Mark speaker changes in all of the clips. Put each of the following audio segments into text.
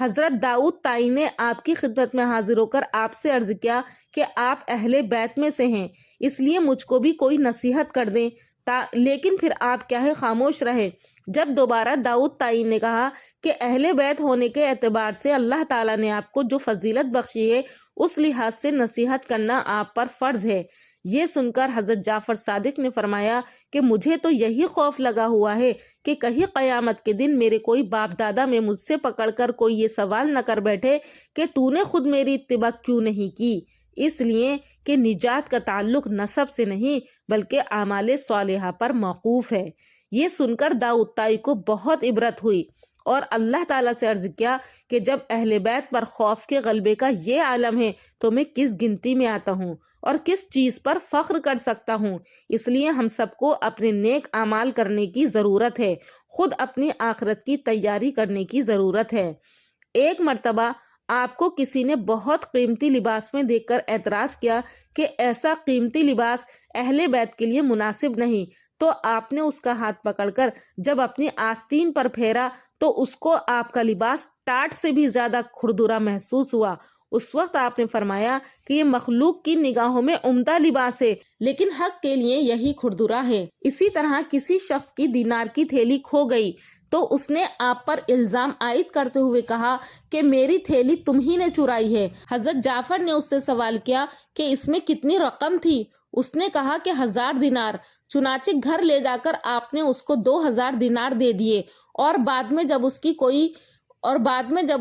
Speaker 1: حضرت داؤد طائی نے آپ کی خدمت میں حاضر ہو کر آپ سے عرض کیا کہ آپ اہل بیت میں سے ہیں، اس لیے مجھ کو بھی کوئی نصیحت کر دیں، لیکن پھر آپ کیا ہے خاموش رہے۔ جب دوبارہ داؤد طائی نے کہا کہ اہل بیت ہونے کے اعتبار سے اللہ تعالیٰ نے آپ کو جو فضیلت بخشی ہے اس لحاظ سے نصیحت کرنا آپ پر فرض ہے، یہ سن کر حضرت جعفر صادق نے فرمایا کہ مجھے تو یہی خوف لگا ہوا ہے کہ کہیں قیامت کے دن میرے کوئی باپ دادا میں مجھ سے پکڑ کر کوئی یہ سوال نہ کر بیٹھے کہ تو نے خود میری اتباع کیوں نہیں کی، اس لیے کہ نجات کا تعلق نسب سے نہیں بلکہ اعمال صالحہ پر موقوف ہے۔ یہ سن کر داؤد طائی کو بہت عبرت ہوئی اور اللہ تعالیٰ سے عرض کیا کہ جب اہل بیت پر خوف کے غلبے کا یہ عالم ہے تو میں کس گنتی میں آتا ہوں اور کس چیز پر فخر کر سکتا ہوں۔ اس لیے ہم سب کو اپنے نیک اعمال کرنے کی ضرورت ہے، خود اپنی آخرت کی تیاری کرنے کی ضرورت ہے۔ ایک مرتبہ آپ کو کسی نے بہت قیمتی لباس میں دیکھ کر اعتراض کیا کہ ایسا قیمتی لباس اہل بیت کے لیے مناسب نہیں، تو آپ نے اس کا ہاتھ پکڑ کر جب اپنی آستین پر پھیرا تو اس کو آپ کا لباس ٹاٹ سے بھی زیادہ کھردرا محسوس ہوا۔ اس وقت آپ نے فرمایا کہ یہ مخلوق کی نگاہوں میں عمدہ لباس ہے لیکن حق کے لیے یہی کھردرا ہے۔ اسی طرح کسی شخص کی دینار کی تھیلی کھو گئی تو اس نے آپ پر الزام عائد کرتے ہوئے کہا کہ میری تھیلی تم ہی نے چرائی ہے۔ حضرت جعفر نے اس سے سوال کیا کہ اس میں کتنی رقم تھی؟ اس نے کہا کہ 1000 دینار۔ چنانچہ گھر لے جا کر آپ نے اس کو 2000 دینار دے دیے اور بعد میں جب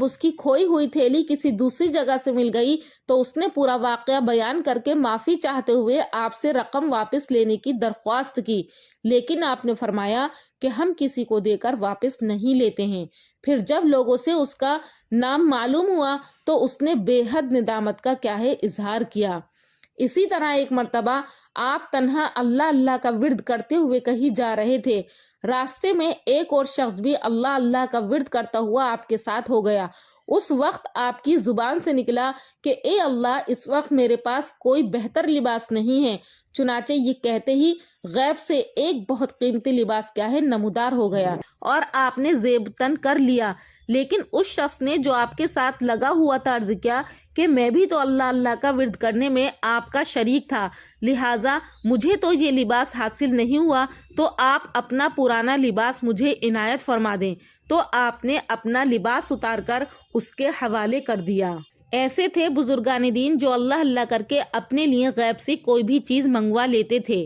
Speaker 1: اس کی کھوئی ہوئی تھیلی کسی دوسری جگہ سے مل گئی تو اس نے پورا واقعہ بیان کر کے معافی چاہتے ہوئے آپ سے رقم واپس لینے کی درخواست کی، لیکن آپ نے فرمایا کہ ہم کسی کو دے کر واپس نہیں لیتے ہیں۔ پھر جب لوگوں سے اس کا نام معلوم ہوا تو اس نے بے حد ندامت کا کیا ہے اظہار کیا۔ اسی طرح ایک مرتبہ آپ تنہا اللہ اللہ کا ورد کرتے ہوئے کہیں جا رہے تھے، راستے میں ایک اور شخص بھی اللہ اللہ کا ورد کرتا ہوا آپ کے ساتھ ہو گیا۔ اس وقت آپ کی زبان سے نکلا کہ اے اللہ، اس وقت میرے پاس کوئی بہتر لباس نہیں ہے۔ چنانچہ یہ کہتے ہی غیب سے ایک بہت قیمتی لباس کیا ہے نمودار ہو گیا اور آپ نے زیب تن کر لیا، لیکن اس شخص نے جو آپ کے ساتھ لگا ہوا تھا عرض کیا کہ میں بھی تو اللہ اللہ کا ورد کرنے میں آپ کا شریک تھا، لہٰذا مجھے تو یہ لباس حاصل نہیں ہوا، تو آپ اپنا پرانا لباس مجھے عنایت فرما دیں۔ تو آپ نے اپنا لباس اتار کر اس کے حوالے کر دیا۔ ایسے تھے بزرگان دین جو اللہ اللہ کر کے اپنے لیے غیب سے کوئی بھی چیز منگوا لیتے تھے۔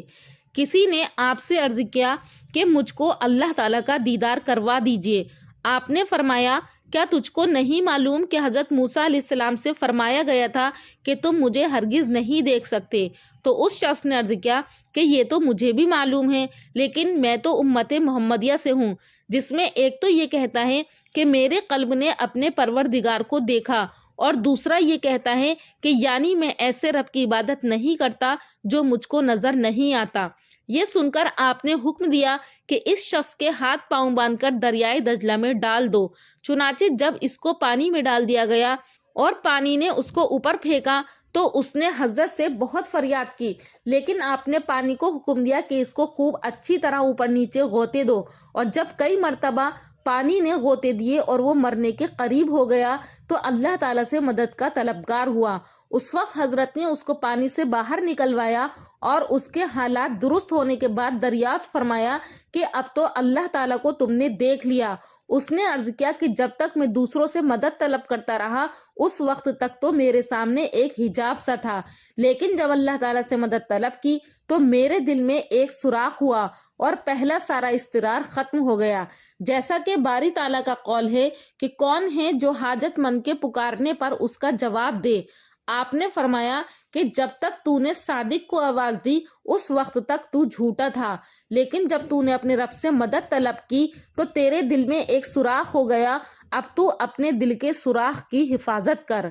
Speaker 1: کسی نے آپ سے عرض کیا کہ مجھ کو اللہ تعالیٰ کا دیدار کروا دیجیے۔ آپ نے فرمایا کیا تجھ کو نہیں معلوم کہ حضرت موسیٰ علیہ السلام سے فرمایا گیا تھا کہ تم مجھے ہرگز نہیں دیکھ سکتے؟ تو اس شخص نے عرض کیا کہ یہ تو مجھے بھی معلوم ہے، لیکن میں تو امت محمدیہ سے ہوں، جس میں ایک تو یہ کہتا ہے کہ میرے قلب نے اپنے پروردگار کو دیکھا اور دوسرا یہ کہتا ہے کہ یعنی میں ایسے رب کی عبادت نہیں کرتا جو مجھ کو نظر نہیں آتا۔ یہ سن کر آپ نے حکم دیا کہ اس شخص کے ہاتھ پاؤں باندھ کر دریائے دجلہ میں ڈال دو۔ چنانچہ جب اس کو پانی میں ڈال دیا گیا اور پانی نے اس کو اوپر پھینکا تو اس نے حضرت سے بہت فریاد کی، لیکن آپ نے پانی کو حکم دیا کہ اس کو خوب اچھی طرح اوپر نیچے غوطے دو، اور جب کئی مرتبہ پانی نے غوطے دیے اور وہ مرنے کے قریب ہو گیا تو اللہ تعالیٰ سے مدد کا طلبگار ہوا۔ اس وقت حضرت نے اس کو پانی سے باہر نکلوایا اور اس کے حالات درست ہونے کے بعد دریافت فرمایا کہ اب تو اللہ تعالیٰ کو تم نے دیکھ لیا۔ اس نے عرض کیا کہ جب تک میں دوسروں سے مدد طلب کرتا رہا اس وقت تک تو میرے سامنے ایک حجاب سا تھا، لیکن جب اللہ تعالیٰ سے مدد طلب کی تو میرے دل میں ایک سوراخ ہوا اور پہلا سارا اضطرار ختم ہو گیا۔ جیسا کہ باری تعالیٰ کا قول ہے کہ کون ہے جو حاجت مند کے پکارنے پر اس کا جواب دے۔ آپ نے فرمایا کہ جب تک تو نے صادق کو آواز دی اس وقت تک تو جھوٹا تھا، لیکن جب تو نے اپنے رب سے مدد طلب کی تو تیرے دل میں ایک سوراخ ہو گیا، اب تو اپنے دل کے سوراخ کی حفاظت کر۔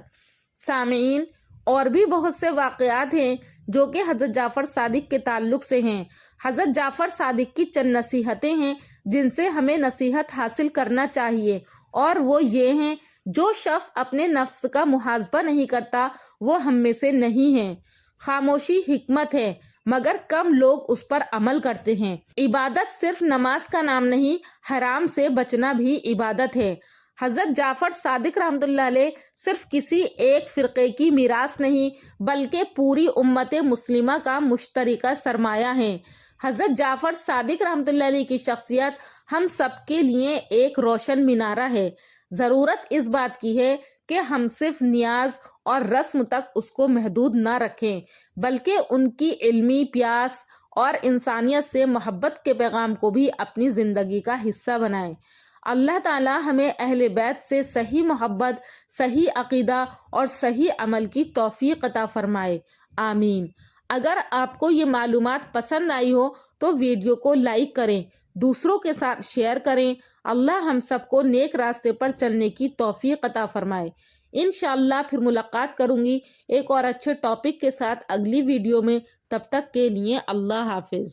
Speaker 1: سامعین، اور بھی بہت سے واقعات ہیں جو کہ حضرت جعفر صادق کے تعلق سے ہیں۔ حضرت جعفر صادق کی چند نصیحتیں ہیں جن سے ہمیں نصیحت حاصل کرنا چاہیے، اور وہ یہ ہیں: جو شخص اپنے نفس کا محاسبہ نہیں کرتا وہ ہم میں سے نہیں ہے۔ خاموشی حکمت ہے مگر کم لوگ اس پر عمل کرتے ہیں۔ عبادت صرف نماز کا نام نہیں، حرام سے بچنا بھی عبادت ہے۔ حضرت جعفر صادق رحمۃ اللہ علیہ صرف کسی ایک فرقے کی میراث نہیں بلکہ پوری امت مسلمہ کا مشترکہ سرمایہ ہیں۔ حضرت جعفر صادق رحمۃ اللہ علیہ کی شخصیت ہم سب کے لیے ایک روشن مینارہ ہے۔ ضرورت اس بات کی ہے کہ ہم صرف نیاز اور رسم تک اس کو محدود نہ رکھیں بلکہ ان کی علمی پیاس اور انسانیت سے محبت کے پیغام کو بھی اپنی زندگی کا حصہ بنائیں۔ اللہ تعالی ہمیں اہل بیت سے صحیح محبت، صحیح عقیدہ اور صحیح عمل کی توفیق عطا فرمائے، آمین۔ اگر آپ کو یہ معلومات پسند آئی ہو تو ویڈیو کو لائک کریں، دوسروں کے ساتھ شیئر کریں۔ اللہ ہم سب کو نیک راستے پر چلنے کی توفیق عطا فرمائے۔ انشاءاللہ پھر ملاقات کروں گی ایک اور اچھے ٹاپک کے ساتھ اگلی ویڈیو میں۔ تب تک کے لیے اللہ حافظ۔